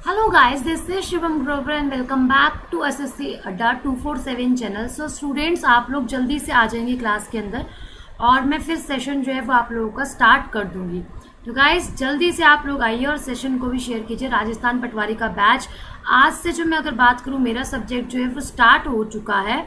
Hello guys, this is Shivam Grover and welcome back to SSC अड्डा 247 channel. So students, आप लोग जल्दी से आ जाएंगे क्लास के अंदर और मैं फिर सेशन जो है वो आप लोगों का स्टार्ट कर दूंगी। तो गाइस जल्दी से आप लोग आइए और सेशन को भी शेयर कीजिए। राजस्थान पटवारी का बैच आज से जो मैं अगर बात करूं, मेरा सब्जेक्ट जो है वो स्टार्ट हो चुका है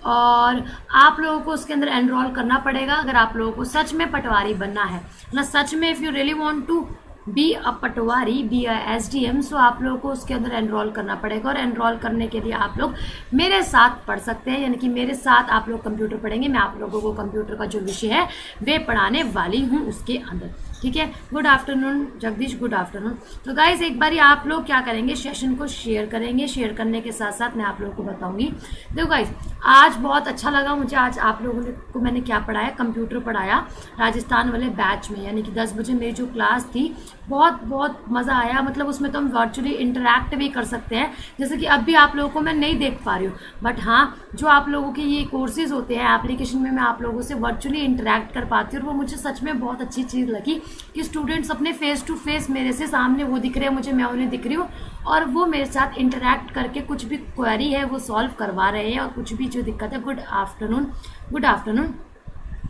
और आप लोगों को उसके अंदर एनरोल करना पड़ेगा अगर आप लोगों को सच में पटवारी बनना है ना। सच में if you really want to be a patwari, be a SDM, so आप लोगों को उसके अंदर एनरोल करना पड़ेगा। और एनरोल करने के लिए आप लोग मेरे साथ पढ़ सकते हैं, यानी कि मेरे साथ आप लोग कंप्यूटर पढ़ेंगे। मैं आप लोगों को कंप्यूटर का जो विषय है वे पढ़ाने वाली हूँ उसके अंदर। ठीक है, good afternoon Jagdish, good afternoon. तो गाइज एक बारी आप लोग क्या करेंगे, सेशन को शेयर करेंगे। शेयर करने के साथ साथ मैं आप लोगों को बताऊंगी। देखो गाइज, आज बहुत अच्छा लगा मुझे। आज आप लोगों को मैंने क्या पढ़ाया, कंप्यूटर पढ़ाया राजस्थान वाले बैच में, यानी कि 10 बजे मेरी जो क्लास थी बहुत बहुत मज़ा आया। मतलब उसमें तो हम वर्चुअली इंटरैक्ट भी कर सकते हैं, जैसे कि अब भी आप लोगों को मैं नहीं देख पा रही हूँ, बट हाँ जो आप लोगों के ये कोर्सेज होते हैं एप्लीकेशन में मैं आप लोगों से वर्चुअली इंटरैक्ट कर पाती हूँ। और वो मुझे सच में बहुत अच्छी चीज़ लगी कि स्टूडेंट्स अपने फेस टू फेस मेरे से सामने, वो दिख रहे हैं मुझे, मैं उन्हें दिख रही हूँ और वो मेरे साथ इंटरैक्ट करके कुछ भी क्वेरी है वो सॉल्व करवा रहे हैं और कुछ भी जो दिक्कत है। Good afternoon, good afternoon.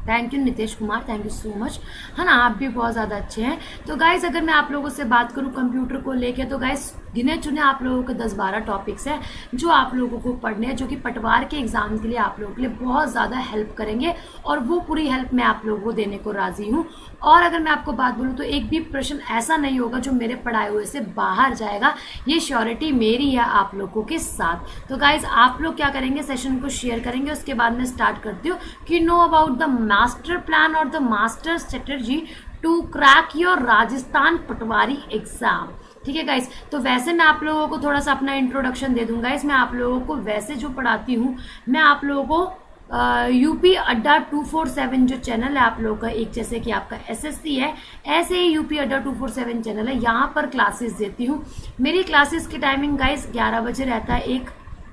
Thank you Nitesh Kumar, thank you so much, है ना, आप भी बहुत ज़्यादा अच्छे हैं। तो गाइज अगर मैं आप लोगों से बात करूं कंप्यूटर को लेके, तो गाइज गिने चुने आप लोगों के 10-12 टॉपिक्स हैं जो आप लोगों को पढ़ने हैं, जो कि पटवार के एग्जाम के लिए आप लोगों के लिए बहुत ज़्यादा हेल्प करेंगे और वो पूरी हेल्प मैं आप लोगों को देने को राज़ी हूँ। और अगर मैं आपको बात बोलूँ तो एक भी प्रश्न ऐसा नहीं होगा जो मेरे पढ़ाए हुए से बाहर जाएगा, ये श्योरिटी मेरी है आप लोगों के साथ। तो गाइज आप लोग क्या करेंगे, सेशन को शेयर करेंगे। उसके बाद मैं स्टार्ट करती हूँ कि know about the master plan और the master strategy to crack your Rajasthan Patwari exam. ठीक है गाइस, तो वैसे मैं आप लोगों को थोड़ा सा अपना इंट्रोडक्शन दे दूंगा। गाइस मैं आप लोगों को वैसे जो पढ़ाती हूँ, मैं आप लोगों को यूपी अड्डा 247 जो चैनल है आप लोगों का, एक जैसे कि आपका SSC है ऐसे ही यूपी अड्डा 247 चैनल है, यहाँ पर क्लासेस देती हूँ। मेरी क्लासेस की टाइमिंग गाइस 11 बजे रहता है एक,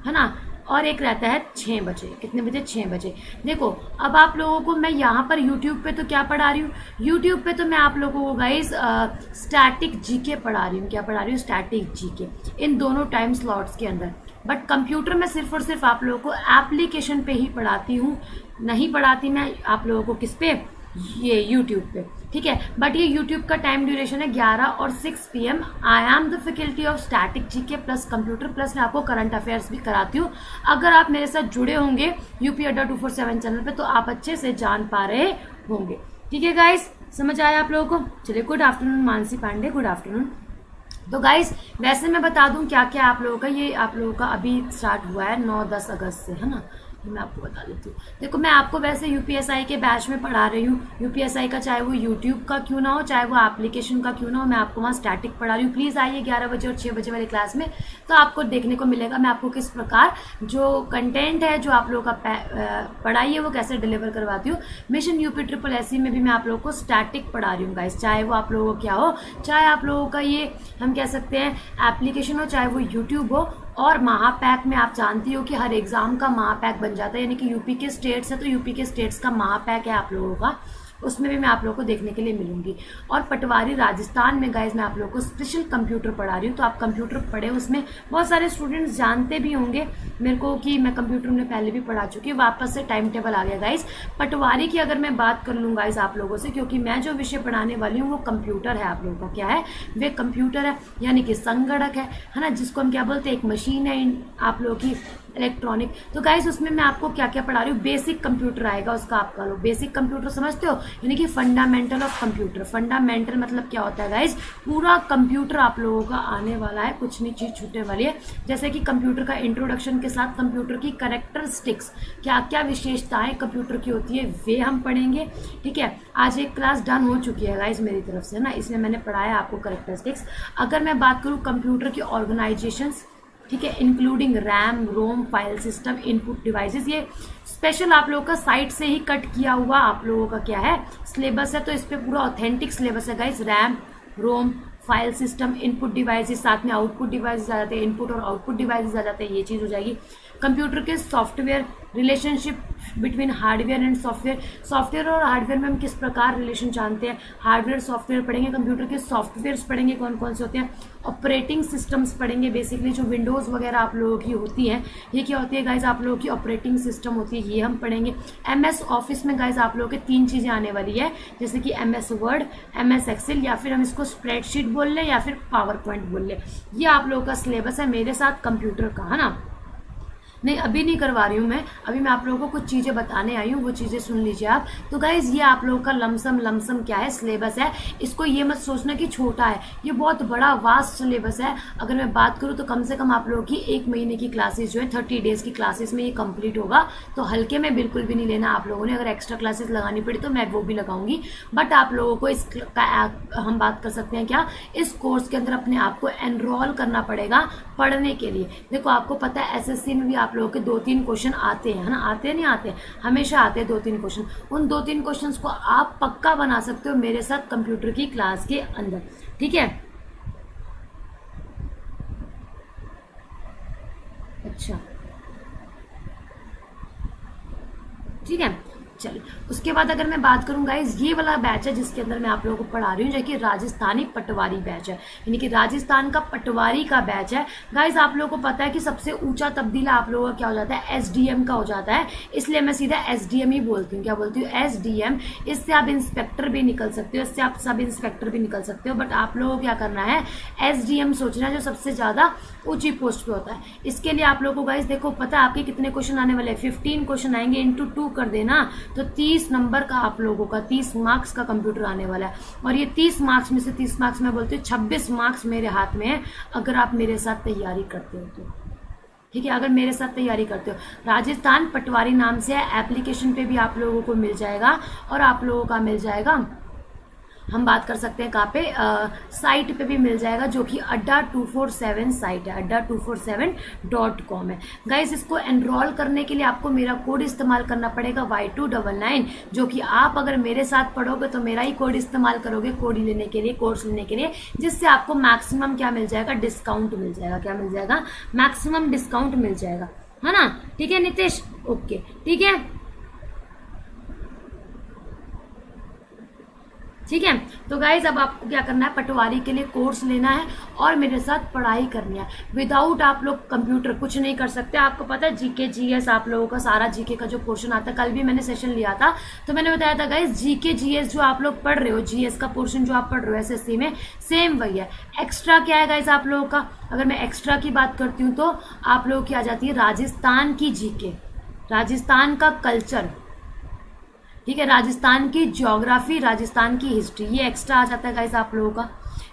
है ना, और एक रहता है 6 बजे। कितने बजे? 6 बजे। देखो अब आप लोगों को मैं यहाँ पर यूट्यूब पे तो क्या पढ़ा रही हूँ, यूट्यूब पे तो मैं आप लोगों को गाइस स्टैटिक जीके पढ़ा रही हूँ। क्या पढ़ा रही हूँ? स्टैटिक जीके, इन दोनों टाइम स्लॉट्स के अंदर। बट कंप्यूटर में सिर्फ और सिर्फ आप लोगों को एप्लीकेशन पे ही पढ़ाती हूँ, नहीं पढ़ाती मैं आप लोगों को किस पे, ये यूट्यूब पे। ठीक है, बट ये यूट्यूब का टाइम ड्यूरेशन है 11 और 6 PM। I am the faculty of static GK plus computer, plus मैं आपको करंट अफेयर्स भी कराती हूँ। अगर आप मेरे साथ जुड़े होंगे यूपी अड्डा 247 चैनल पे तो आप अच्छे से जान पा रहे होंगे। ठीक है गाइस, समझ आया आप लोगों को? चलिए, good afternoon Mansi Pandey, good afternoon. तो गाइस वैसे मैं बता दूं क्या क्या आप लोगों का, ये आप लोगों का अभी स्टार्ट हुआ है 9-10 अगस्त से, है ना, मैं आपको बता देती हूँ। देखो मैं आपको वैसे UPSI के बैच में पढ़ा रही हूँ। UPSI का चाहे वो यूट्यूब का क्यों ना हो, चाहे वो एप्लीकेशन का क्यों ना हो, मैं आपको वहाँ स्टैटिक पढ़ा रही हूँ। प्लीज़ आइए 11 बजे और 6 बजे वाली क्लास में, तो आपको देखने को मिलेगा मैं आपको किस प्रकार जो कंटेंट है जो आप लोगों का पढ़ाई है वो कैसे डिलीवर करवाती हूँ। मिशन UP SSC में भी मैं आप लोगों को स्टैटिक पढ़ा रही हूँ गाइस, चाहे वो आप लोगों को क्या हो, चाहे आप लोगों का ये हम कह सकते हैं एप्लीकेशन हो, चाहे वो यूट्यूब हो। और महापैक में आप जानती हो कि हर एग्जाम का महापैक बन जाता है, यानी कि यूपी के स्टेट्स है तो यूपी के स्टेट्स का महापैक है आप लोगों का, उसमें भी मैं आप लोगों को देखने के लिए मिलूंगी। और पटवारी राजस्थान में गाइज मैं आप लोगों को स्पेशल कंप्यूटर पढ़ा रही हूँ, तो आप कंप्यूटर पढ़े, उसमें बहुत सारे स्टूडेंट्स जानते भी होंगे मेरे को कि मैं कंप्यूटर में पहले भी पढ़ा चुकी हूँ। वापस से टाइम टेबल आ गया गाइज पटवारी की। अगर मैं बात कर लूँ गाइज आप लोगों से, क्योंकि मैं जो विषय पढ़ाने वाली हूँ वो कंप्यूटर है आप लोगों का, क्या है वे कंप्यूटर है, यानी कि संगणक है ना, जिसको हम क्या बोलते हैं, एक मशीन है आप लोगों की इलेक्ट्रॉनिक। तो गाइस उसमें मैं आपको क्या क्या पढ़ा रही हूँ, बेसिक कंप्यूटर आएगा उसका, आपका लोग बेसिक कंप्यूटर समझते हो, यानी कि फंडामेंटल ऑफ कंप्यूटर। फंडामेंटल मतलब क्या होता है गाइस, पूरा कंप्यूटर आप लोगों का आने वाला है, कुछ नहीं चीज छूटने वाली है। जैसे कि कंप्यूटर का इंट्रोडक्शन के साथ कंप्यूटर की कैरेक्टरिस्टिक्स, क्या क्या विशेषताएं कंप्यूटर की होती है वे हम पढ़ेंगे। ठीक है, आज एक क्लास डन हो चुकी है गाइस मेरी तरफ से, ना, इसमें मैंने पढ़ाया आपको कैरेक्टरिस्टिक्स। अगर मैं बात करूँ कंप्यूटर की ऑर्गेनाइजेशंस, ठीक है, इंक्लूडिंग रैम, रोम, फाइल सिस्टम, इनपुट डिवाइसेस, ये स्पेशल आप लोगों का साइट से ही कट किया हुआ आप लोगों का क्या है सिलेबस है, तो इस पे पूरा ऑथेंटिक सिलेबस है गाइस। रैम, रोम, फाइल सिस्टम, इनपुट डिवाइसेस, साथ में आउटपुट डिवाइसेस आ जाते हैं, इनपुट और आउटपुट डिवाइसेस आ जाते हैं, ये चीज़ हो जाएगी। कंप्यूटर के software relationship between hardware and software. Software और हार्डवेयर में हम किस प्रकार रिलेशन जानते हैं, हार्डवेयर सॉफ्टवेयर पढ़ेंगे, कंप्यूटर के सॉफ्टवेयर्स पढ़ेंगे कौन कौन से होते हैं, ऑपरेटिंग सिस्टम्स पढ़ेंगे, बेसिकली जो विंडोज़ वगैरह आप लोगों की होती है ये क्या होती है गाइज, आप लोगों की ऑपरेटिंग सिस्टम होती है, ये हम पढ़ेंगे। MS ऑफिस में गाइज आप लोगों के 3 चीज़ें आने वाली है, जैसे कि MS वर्ड, MS एक्सेल, या फिर हम इसको स्प्रेडशीट बोल लें या फिर पावर पॉइंट बोल लें। ये आप लोगों का सिलेबस है मेरे साथ कंप्यूटर का, है ना। नहीं अभी नहीं करवा रही हूँ मैं, अभी मैं आप लोगों को कुछ चीज़ें बताने आई हूँ, वो चीज़ें सुन लीजिए आप। तो गाइज ये आप लोगों का लमसम क्या है, सिलेबस है। इसको ये मत सोचना कि छोटा है, ये बहुत बड़ा वास्ट सिलेबस है। अगर मैं बात करूँ तो कम से कम आप लोगों की 1 महीने की क्लासेस जो है 30 डेज की क्लासेस में ये कंप्लीट होगा। तो हल्के में बिल्कुल भी नहीं लेना आप लोगों ने, अगर एक्स्ट्रा क्लासेस लगानी पड़ी तो मैं वो भी लगाऊंगी, बट आप लोगों को इस हम बात कर सकते हैं क्या, इस कोर्स के अंदर अपने आप को एनरोल करना पड़ेगा पढ़ने के लिए। देखो आपको पता है SSC में भी आप लोगों के 2-3 क्वेश्चन आते हैं, है ना, आते नहीं आते, हमेशा आते हैं 2-3 क्वेश्चन। उन 2-3 क्वेश्चंस को आप पक्का बना सकते हो मेरे साथ कंप्यूटर की क्लास के अंदर, ठीक है। अच्छा ठीक है, चलिए उसके बाद अगर मैं बात करूँ गाइज, ये वाला बैच है जिसके अंदर मैं आप लोगों को पढ़ा रही हूँ, जो कि राजस्थानी पटवारी बैच है, यानी कि राजस्थान का पटवारी का बैच है। गाइज आप लोगों को पता है कि सबसे ऊंचा तब्दीला आप लोगों का क्या हो जाता है, SDM का हो जाता है, इसलिए मैं सीधा SDM ही बोलती हूँ। क्या बोलती हूँ, SDM। इससे आप इंस्पेक्टर भी निकल सकते हो, इससे आप सब इंस्पेक्टर भी निकल सकते हो, बट आप लोगों को क्या करना है, SDM सोचना है, जो सबसे ज़्यादा ऊंची पोस्ट पे होता है। इसके लिए आप लोगों को गाइज देखो पता है आपके कितने क्वेश्चन आने वाले हैं, 15 क्वेश्चन आएंगे, इंटू 2 कर देना, तो 30 नंबर का आप लोगों का 30 मार्क्स का कंप्यूटर आने वाला है। और ये 30 मार्क्स में से 30 मार्क्स में बोलती हूँ 26 मार्क्स मेरे हाथ में है, अगर आप मेरे साथ तैयारी करते हो तो, ठीक है। अगर मेरे साथ तैयारी करते हो, राजस्थान पटवारी नाम से है, एप्लीकेशन पे भी आप लोगों को मिल जाएगा, और आप लोगों का मिल जाएगा, हम बात कर सकते हैं कहाँ पे, साइट पे भी मिल जाएगा, जो कि adda247 साइट है, adda247.com है। गाइस इसको एनरोल करने के लिए आपको मेरा कोड इस्तेमाल करना पड़ेगा Y299, जो कि आप अगर मेरे साथ पढ़ोगे तो मेरा ही कोड इस्तेमाल करोगे कोड लेने के लिए, कोर्स लेने के लिए, जिससे आपको मैक्सिमम क्या मिल जाएगा, डिस्काउंट मिल जाएगा। क्या मिल जाएगा, मैक्सिमम डिस्काउंट मिल जाएगा, है ना। ठीक है नितेश, ओके ठीक है, ठीक है। तो गाइज अब आपको क्या करना है, पटवारी के लिए कोर्स लेना है और मेरे साथ पढ़ाई करनी है। विदाउट आप लोग कंप्यूटर कुछ नहीं कर सकते। आपको पता है GK GS आप लोगों का सारा GK का जो पोर्शन आता है, कल भी मैंने सेशन लिया था तो मैंने बताया था गाइज GK GS जो आप लोग पढ़ रहे हो, GS का पोर्शन जो आप पढ़ रहे हो SSC में, सेम वही है। एक्स्ट्रा क्या है गाइज आप लोगों का, अगर मैं एक्स्ट्रा की बात करती हूँ तो आप लोगों की आ जाती है राजस्थान की GK, राजस्थान का कल्चर, ठीक है, राजस्थान की ज्योग्राफी, राजस्थान की हिस्ट्री, ये एक्स्ट्रा आ जाता है गाइस आप लोगों का,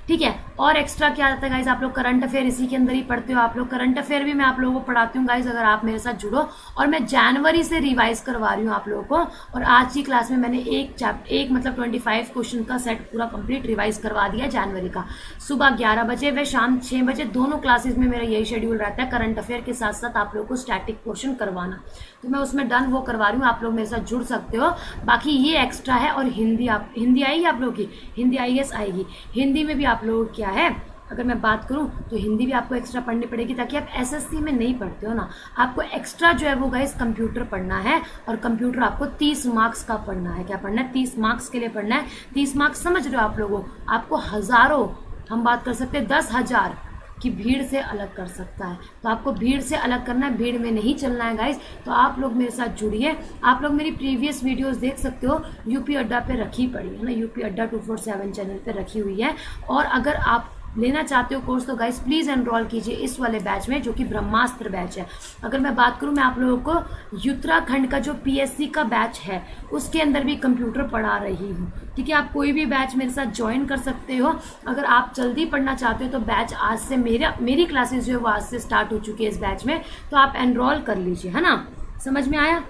ठीक है। और एक्स्ट्रा क्या आता है गाइज, आप लोग करंट अफेयर इसी के अंदर ही पढ़ते हो। आप लोग करंट अफेयर भी मैं आप लोगों को पढ़ाती हूँ गाइज, अगर आप मेरे साथ जुड़ो। और मैं जनवरी से रिवाइज करवा रही हूँ आप लोगों को, और आज की क्लास में मैंने एक मतलब 25 क्वेश्चन का सेट पूरा कंप्लीट रिवाइज करवा दिया जनवरी का। सुबह 11 बजे व शाम 6 बजे दोनों क्लासेज में मेरा यही शेड्यूल रहता है, करंट अफेयर के साथ साथ आप लोगों को स्टैटिक पोर्शन करवाना। तो मैं उसमें डन वो करवा रही हूँ, आप लोग मेरे साथ जुड़ सकते हो। बाकी ये एक्स्ट्रा है। और हिंदी आएगी आप लोगों की, हिंदी IAS आएगी। हिंदी में भी आप लोगों क्या है, अगर मैं बात करूं तो हिंदी भी आपको एक्स्ट्रा पढ़नी पड़ेगी, ताकि आप SSC में नहीं पढ़ते हो ना, आपको एक्स्ट्रा जो है वो गाइस कंप्यूटर पढ़ना है। और कंप्यूटर आपको 30 मार्क्स का पढ़ना है। क्या पढ़ना है, 30 मार्क्स के लिए पढ़ना है। 30 मार्क्स समझ रहे हो आप लोगों, आपको हजारों, हम बात कर सकते हैं 10,000 की भीड़ से अलग कर सकता है। तो आपको भीड़ से अलग करना है, भीड़ में नहीं चलना है गाइज। तो आप लोग मेरे साथ जुड़िए। आप लोग मेरी प्रीवियस वीडियोस देख सकते हो, यूपी अड्डा पे रखी पड़ी है ना, यूपी अड्डा 247 चैनल पे रखी हुई है। और अगर आप लेना चाहते हो कोर्स तो गाइस प्लीज़ एनरोल कीजिए इस वाले बैच में, जो कि ब्रह्मास्त्र बैच है। अगर मैं बात करूं, मैं आप लोगों को उत्तराखंड का जो PSC का बैच है उसके अंदर भी कंप्यूटर पढ़ा रही हूं, ठीक है। आप कोई भी बैच मेरे साथ ज्वाइन कर सकते हो। अगर आप जल्दी पढ़ना चाहते हो तो बैच आज से मेरी क्लासेस जो है वो आज से स्टार्ट हो चुकी है इस बैच में, तो आप एनरोल कर लीजिए, है ना। समझ में आया?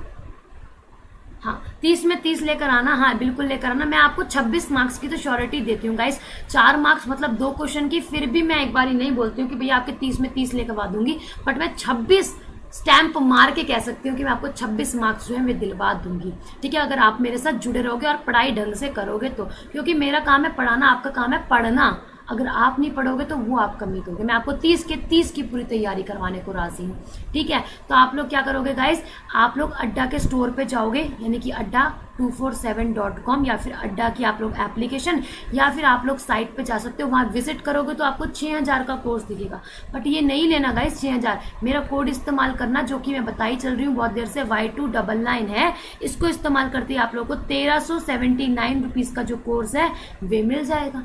हाँ, 30 में 30 लेकर आना, हाँ बिल्कुल लेकर आना। मैं आपको 26 मार्क्स की तो श्योरिटी देती हूँ गाइस। 4 मार्क्स मतलब 2 क्वेश्चन की, फिर भी मैं एक बार ही नहीं बोलती हूँ कि भैया आपके 30 में 30 लेकर दूंगी, बट मैं 26 स्टैंप मार के कह सकती हूँ कि मैं आपको 26 मार्क्स जो है मैं दिलवा दूंगी, ठीक है। अगर आप मेरे साथ जुड़े रहोगे और पढ़ाई ढंग से करोगे तो, क्योंकि मेरा काम है पढ़ाना, आपका काम है पढ़ना। अगर आप नहीं पढ़ोगे तो वो आप कमी दोगे। मैं आपको 30 के 30 की पूरी तैयारी करवाने को राजी हूँ, ठीक है। तो आप लोग क्या करोगे गाइस, आप लोग अड्डा के स्टोर पे जाओगे, यानी कि adda247.com, या फिर अड्डा की आप लोग एप्लीकेशन, या फिर आप लोग साइट पे जा सकते हो, वहां विजिट करोगे तो आपको 6000 का कोर्स दिखेगा। बट ये नहीं लेना गाइस 6000, मेरा कोड इस्तेमाल करना, जो कि मैं बताई चल रही हूँ बहुत देर से, Y299 है। इसको इस्तेमाल करते ही आप लोग को 1379 रुपीज का जो कोर्स है वे मिल जाएगा,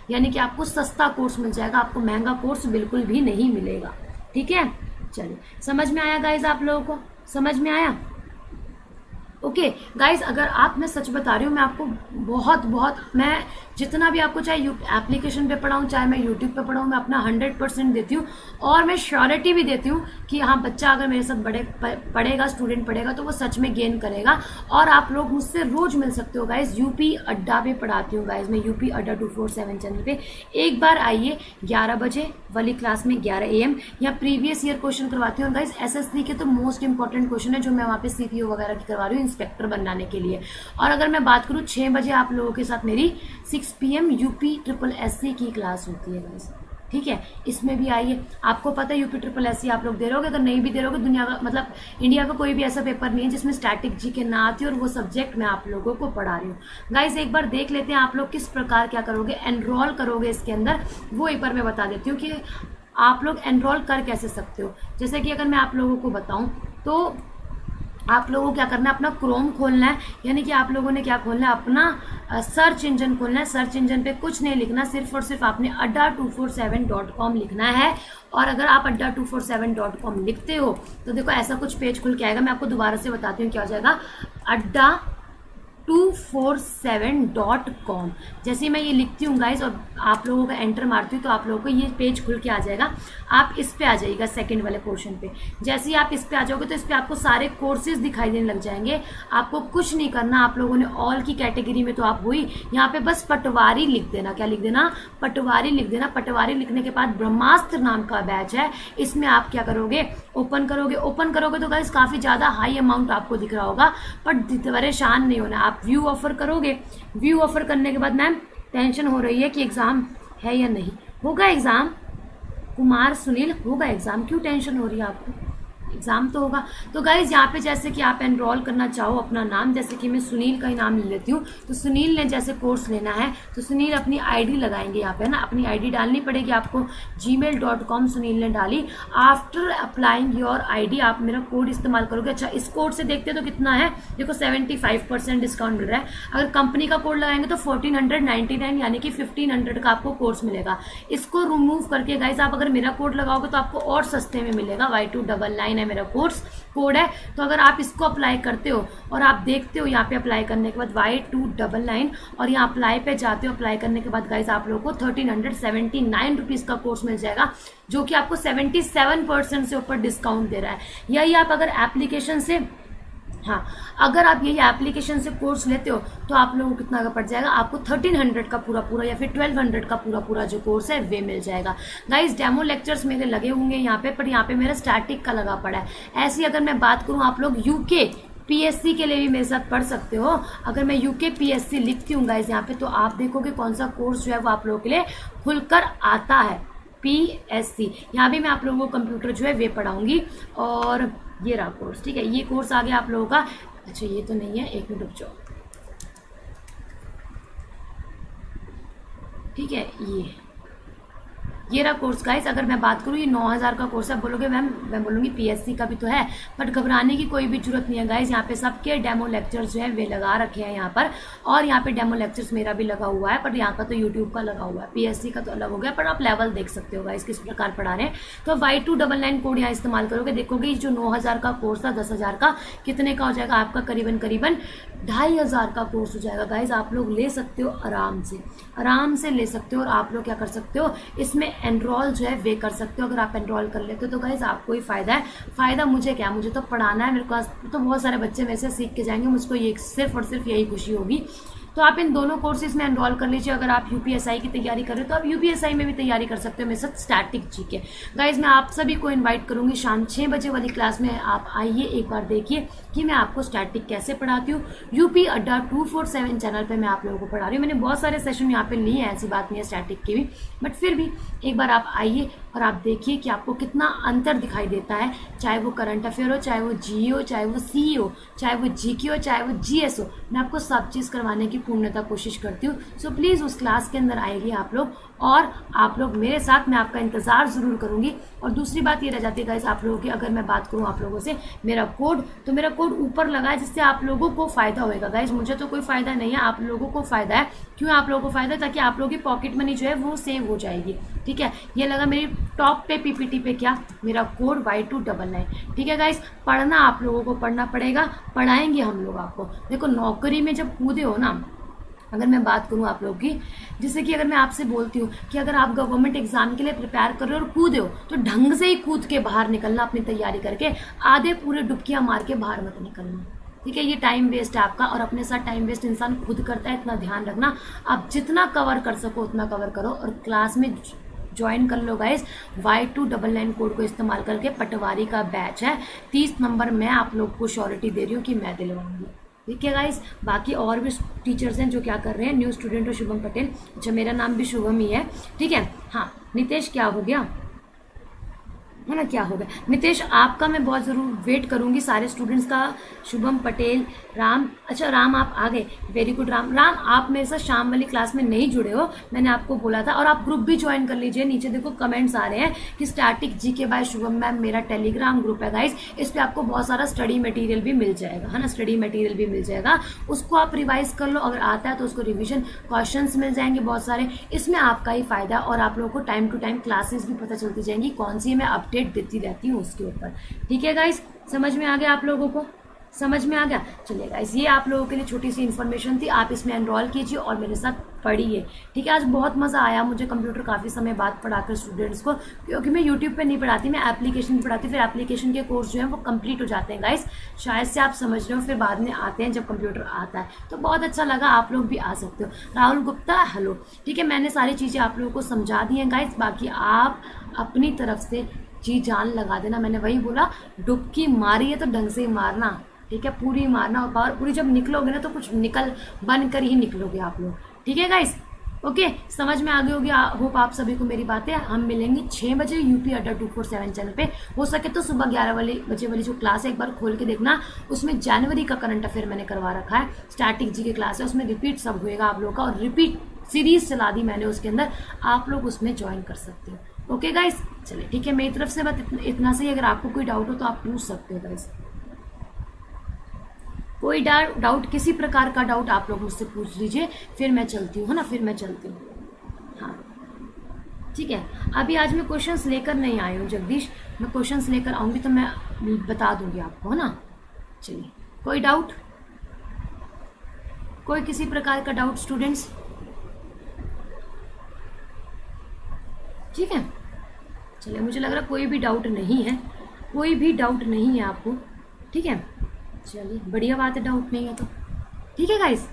यानी कि आपको सस्ता कोर्स मिल जाएगा, आपको महंगा कोर्स बिल्कुल भी नहीं मिलेगा, ठीक है। चलिए, समझ में आया गाइज, आप लोगों को समझ में आया? ओके गाइज, अगर आप, मैं सच बता रही हूँ, मैं आपको बहुत मैं जितना भी आपको चाहे एप्लीकेशन पे पढ़ाऊँ, चाहे मैं यूट्यूब पे पढ़ाऊँ, मैं अपना 100% देती हूँ। और मैं श्योरिटी भी देती हूँ कि हाँ, बच्चा अगर मेरे साथ पढ़ेगा, स्टूडेंट पढ़ेगा, तो वो सच में गेन करेगा। और आप लोग मुझसे रोज मिल सकते हो गाइज, यूपी अड्डा पे पढ़ाती हूँ गाइज, मैं यूपी अड्डा 247 चैनल पे। एक बार आइए 11 बजे वाली क्लास में, 11 AM, या प्रीवियस ईयर क्वेश्चन करवाती हूँ गाइज। SSC के तो मोस्ट इंपॉर्टेंट क्वेश्चन है जो मैं वहाँ पे CPO वगैरह की करवा रही हूँ, इंस्पेक्टर बनाने के लिए। और अगर मैं बात करूँ 6 बजे आप लोगों के साथ मेरी 6 PM यूपी SSC की क्लास होती है गाइस, ठीक है। इसमें भी आइए, आपको पता है यूपी SSC आप लोग दे रहोगे, अगर नहीं भी दे रहोगे, दुनिया का मतलब इंडिया का कोई भी ऐसा पेपर नहीं है जिसमें स्टैटिक जीके ना आती और वो सब्जेक्ट मैं आप लोगों को पढ़ा रही हूँ गाइस। एक बार देख लेते हैं आप लोग किस प्रकार क्या करोगे, एनरोल करोगे इसके अंदर, वो एक बार मैं बता देती हूँ कि आप लोग एनरोल कर कैसे सकते हो। जैसे कि अगर मैं आप लोगों को बताऊं तो आप लोगों को क्या करना है, अपना क्रोम खोलना है, यानी कि आप लोगों ने क्या खोलना है, अपना सर्च इंजन खोलना है। सर्च इंजन पे कुछ नहीं लिखना, सिर्फ और सिर्फ आपने adda247.com लिखना है। और अगर आप adda247.com लिखते हो तो देखो ऐसा कुछ पेज खुल के आएगा। मैं आपको दोबारा से बताती हूँ क्या हो जाएगा, adda247.com। जैसे मैं ये लिखती हूँ गाइज और आप लोगों का एंटर मारती हूँ तो आप लोगों को ये पेज खुल के आ जाएगा। आप इस पे आ जाइएगा, सेकंड वाले पोर्शन पे। जैसे ही आप इस पे आ जाओगे तो इस पे आपको सारे कोर्सेज दिखाई देने लग जाएंगे। आपको कुछ नहीं करना, आप लोगों ने ऑल की कैटेगरी में तो आप हुई, यहाँ पे बस पटवारी लिख देना। क्या लिख देना, पटवारी लिख देना। पटवारी लिखने के बाद ब्रह्मास्त्र नाम का बैच है, इसमें आप क्या करोगे, ओपन करोगे। ओपन करोगे तो गाइस काफी ज्यादा हाई अमाउंट आपको दिख रहा होगा, पर परेशान नहीं होना। आप व्यू ऑफर करोगे, व्यू ऑफर करने के बाद मैम टेंशन हो रही है कि एग्जाम है या नहीं होगा। एग्जाम कुमार सुनील होगा एग्जाम, क्यों टेंशन हो रही है आपको, एग्जाम तो होगा। तो गाइज यहाँ पे जैसे कि आप एनरोल करना चाहो अपना नाम, जैसे कि मैं सुनील का ही नाम ले लेती हूँ। तो सुनील ने जैसे कोर्स लेना है तो सुनील अपनी आईडी लगाएंगे यहाँ पे ना, अपनी आईडी डालनी पड़ेगी आपको। gmail.com सुनील ने डाली। आफ्टर अप्लाइंग योर आईडी आप मेरा कोड इस्तेमाल करोगे। अच्छा, इस कोड से देखते तो कितना है, देखो 75% डिस्काउंट मिल रहा है। अगर कंपनी का कोड लगाएंगे तो 1499 यानी कि 1500 का आपको कोर्स मिलेगा। इसको रिमूव करके गाइज आप अगर मेरा कोड लगाओगे तो आपको और सस्ते में मिलेगा। Y299 है मेरा कोर्स कोड है। तो अगर आप इसको अप्लाई करते हो और आप देखते हो यहाँ पे अप्लाई करने के बाद Y299 और यहाँ अप्लाई पे जाते हो, अप्लाई करने के बाद गाइज आप लोगों को 1379 रुपीज का कोर्स मिल जाएगा, जो कि आपको 77% से ऊपर डिस्काउंट दे रहा है। यही आप अगर एप्लीकेशन से, हाँ, अगर आप यही एप्लीकेशन से कोर्स लेते हो तो आप लोगों को कितना का पड़ जाएगा, आपको 1300 का पूरा या फिर 1200 का पूरा जो कोर्स है वे मिल जाएगा। गाइस डेमो लेक्चर्स मेरे लगे होंगे यहाँ पे, पर यहाँ पे मेरा स्टैटिक का लगा पड़ा है। ऐसी अगर मैं बात करूँ, आप लोग यूके PSC के लिए भी मेरे साथ पढ़ सकते हो। अगर मैं यूके PSC लिखती हूँ गाइस यहाँ पे, तो आप देखोगे कौन सा कोर्स जो है वो आप लोगों के लिए खुलकर आता है, PSC। यहाँ भी मैं आप लोगों को कंप्यूटर जो है वे पढ़ाऊंगी। और ये रहा कोर्स, ठीक है, ये कोर्स आ गया आप लोगों का। अच्छा, ये तो नहीं है, एक मिनट रुक जाओ, ठीक है, ये रहा कोर्स गाइस। अगर मैं बात करूँ, ये 9000 का कोर्स है। बोलोगे मैम, मैं बोलूँगी PSC का भी तो है, बट घबराने की कोई भी जरूरत नहीं है गाइस। यहाँ पे सबके डेमो लेक्चर्स जो है वे लगा रखे हैं यहाँ पर, और यहाँ पे डेमो लेक्चर्स मेरा भी लगा हुआ है, पर यहाँ का तो यूट्यूब का लगा हुआ है। PSC का तो अलग हो गया, पर आप लेवल देख सकते हो गाइस किस प्रकार पढ़ा रहे हैं। तो Y299 कोड यहाँ इस्तेमाल करोगे, देखोगे जो 9000 का कोर्स था 10,000 का कितने का हो जाएगा आपका, करीबन 2500 का कोर्स हो जाएगा गाइज। आप लोग ले सकते हो आराम से ले सकते हो। और आप लोग क्या कर सकते हो, इसमें एनरोल जो है वे कर सकते हो। अगर आप एनरोल कर लेते हो तो गाइज आपको ही फायदा है। फायदा मुझे क्या, मुझे तो पढ़ाना है, मेरे पास तो बहुत सारे बच्चे वैसे सीख के जाएंगे, मुझको ये सिर्फ और सिर्फ यही खुशी होगी तो आप इन दोनों कोर्सेज में एनरोल कर लीजिए। अगर आप यूपीएसआई की तैयारी कर रहे हो तो आप यूपीएसआई में भी तैयारी कर सकते हो मेरे साथ स्टैटिक जीके। गाइज मैं आप सभी को इन्वाइट करूंगी शाम 6 बजे वाली क्लास में, आप आइए एक बार देखिए कि मैं आपको स्टैटिक कैसे पढ़ाती हूँ। यूपी अड्डा 247 चैनल पे मैं आप लोगों को पढ़ा रही हूँ। मैंने बहुत सारे सेशन यहाँ पे लिए हैं, ऐसी बात नहीं है स्टैटिक की भी, बट फिर भी एक बार आप आइए और आप देखिए कि आपको कितना अंतर दिखाई देता है, चाहे वो करंट अफेयर हो, चाहे वो जी हो, चाहे वो सी हो, चाहे वो जीके हो, चाहे वो जीएस हो। मैं आपको सब चीज़ करवाने की पूर्णतः कोशिश करती हूँ। सो प्लीज़ उस क्लास के अंदर आइए आप लोग, और आप लोग मेरे साथ, मैं आपका इंतज़ार ज़रूर करूँगी। और दूसरी बात ये रह जाती है गाइस आप लोगों की, अगर मैं बात करूँ आप लोगों से मेरा कोड, तो मेरा कोड ऊपर लगा है जिससे आप लोगों को फ़ायदा होएगा। गाइस मुझे तो कोई फ़ायदा नहीं है, आप लोगों को फ़ायदा है। क्यों आप लोगों को फ़ायदा है? ताकि आप लोगों की पॉकेट मनी जो है वो सेव हो जाएगी। ठीक है, ये लगा मेरी टॉप पे पीपीटी पे क्या, मेरा कोड Y299। ठीक है गाइस, पढ़ना आप लोगों को पढ़ना पड़ेगा, पढ़ाएंगे हम लोग आपको। देखो नौकरी में जब कूदे हो ना, अगर मैं बात करूं आप लोग की, जैसे कि अगर मैं आपसे बोलती हूँ कि अगर आप गवर्नमेंट एग्जाम के लिए प्रिपेयर कर रहे हो और कूदे हो तो ढंग से ही कूद के बाहर निकलना, अपनी तैयारी करके। आधे पूरे डुबकियां मार के बाहर मत निकलना। ठीक है, ये टाइम वेस्ट है आपका, और अपने साथ टाइम वेस्ट इंसान खुद करता है, इतना ध्यान रखना। आप जितना कवर कर सको उतना कवर करो, और क्लास में ज्वाइन कर लो गाइस। Y299 कोड को इस्तेमाल करके पटवारी का बैच है, 30 नंबर मैं आप लोग को श्योरिटी दे रही हूँ कि मैं दिलवाऊंगी। ठीक है गाइस, बाकी और भी टीचर्स हैं जो क्या कर रहे हैं, न्यू स्टूडेंट और शुभम पटेल। अच्छा मेरा नाम भी शुभम ही है। ठीक है, हाँ नितेश क्या हो गया है ना, क्या हो गया नितेश, आपका मैं बहुत ज़रूर वेट करूंगी, सारे स्टूडेंट्स का। शुभम पटेल, राम, अच्छा राम आप आ गए, वेरी गुड राम। राम आप मेरे साथ शाम वाली क्लास में नहीं जुड़े हो, मैंने आपको बोला था। और आप ग्रुप भी ज्वाइन कर लीजिए, नीचे देखो कमेंट्स आ रहे हैं कि static GK by Shubham ma'am, मेरा टेलीग्राम ग्रुप है गाइस। इस पर आपको बहुत सारा स्टडी मटेरियल भी मिल जाएगा, है ना, स्टडी मटेरियल भी मिल जाएगा, उसको आप रिवाइज कर लो। अगर आता है तो उसको रिविजन क्वेश्चंस मिल जाएंगे बहुत सारे, इसमें आपका ही फायदा। और आप लोगों को टाइम टू टाइम क्लासेस भी पता चलती जाएंगी, कौन सी मैं अपडेट देती रहती हूँ उसके ऊपर। ठीक है गाइस, समझ में आ गया आप लोगों को, समझ में आ गया। चलिए गाइस, ये आप लोगों के लिए छोटी सी इन्फॉर्मेशन थी, आप इसमें एनरोल कीजिए और मेरे साथ पढ़िए। ठीक है, आज बहुत मज़ा आया मुझे कंप्यूटर काफ़ी समय बाद पढ़ाकर स्टूडेंट्स को, क्योंकि मैं यूट्यूब पे नहीं पढ़ाती, मैं एप्लीकेशन पे पढ़ाती, फिर एप्लीकेशन के कोर्स जो है वो कंप्लीट हो जाते हैं गाइस। शायद से आप समझ रहे हो, फिर बाद में आते हैं जब कंप्यूटर आता है, तो बहुत अच्छा लगा। आप लोग भी आ सकते हो। राहुल गुप्ता हेलो। ठीक है, मैंने सारी चीज़ें आप लोगों को समझा दी हैं गाइस, बाकी आप अपनी तरफ से जी जान लगा देना। मैंने वही बोला, डुबकी मारी है तो ढंग से ही मारना। ठीक है, पूरी मारना, और पावर पूरी जब निकलोगे ना तो कुछ निकल बन कर ही निकलोगे आप लोग। ठीक है गाइस, ओके, समझ में आ गई होगी होप आप सभी को मेरी बातें। हम मिलेंगे 6 बजे यूपी अड्डा 247 चैनल पे। हो सके तो सुबह 11 बजे वाली जो क्लास है एक बार खोल के देखना, उसमें जनवरी का करंट अफेयर मैंने करवा रखा है, स्टैटिक जी की क्लास है, उसमें रिपीट सब होएगा आप लोगों का, और रिपीट सीरीज चला दी मैंने उसके अंदर, आप लोग उसमें ज्वाइन कर सकते हो। ओके गाइस, चलिए ठीक है, मेरी तरफ से बस इतना से ही। अगर आपको कोई डाउट हो तो आप पूछ सकते हो गाइस, कोई डाउट, किसी प्रकार का डाउट आप लोग मुझसे पूछ लीजिए, फिर मैं चलती हूँ, है ना, फिर मैं चलती हूँ। हाँ ठीक है, अभी आज मैं क्वेश्चंस लेकर नहीं आई हूँ जगदीश, मैं क्वेश्चंस लेकर आऊँगी तो मैं बता दूंगी आपको, है ना। चलिए, कोई डाउट, कोई किसी प्रकार का डाउट स्टूडेंट्स? ठीक है, चलिए, मुझे लग रहा कोई भी डाउट नहीं है, कोई भी डाउट नहीं है आपको। ठीक है, चलिए बढ़िया बात है, डाउट नहीं है तो। ठीक है गाइस,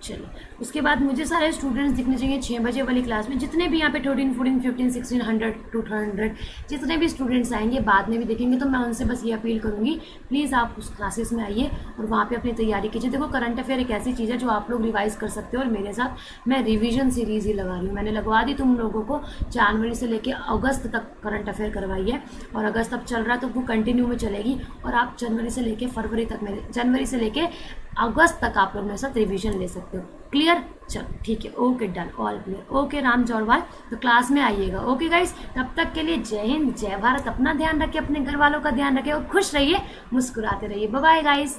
चलिए उसके बाद मुझे सारे स्टूडेंट्स दिखने चाहिए 6 बजे वाली क्लास में, जितने भी यहाँ पे 13, 14, 15, 16, 100, 200 जितने भी स्टूडेंट्स आएंगे, बाद में भी देखेंगे, तो मैं उनसे बस ये अपील करूँगी, प्लीज़ आप उस क्लासेस में आइए और वहाँ पे अपनी तैयारी कीजिए। देखो करंट अफेयर एक ऐसी चीज़ है जो आप लोग रिवाइज कर सकते हो, और मेरे साथ मैं रिविजन सीरीज़ ही लगा रही हूँ, मैंने लगवा दी तुम लोगों को। जनवरी से लेकर अगस्त तक करंट अफेयर करवाई है, और अगस्त अब चल रहा है तो वो कंटिन्यू में चलेगी, और आप जनवरी से लेकर फरवरी तक, जनवरी से लेकर अगस्त तक आप लोग मेरे साथ रिवीजन ले सकते हो। क्लियर? चलो ठीक है, okay done, all clear. Okay Ram Jorwal, तो क्लास में आइएगा। ओके गाइस, तब तक के लिए जय हिंद, जय भारत। अपना ध्यान रखिए, अपने घर वालों का ध्यान रखिए, और खुश रहिए, मुस्कुराते रहिए। Bye bye guys.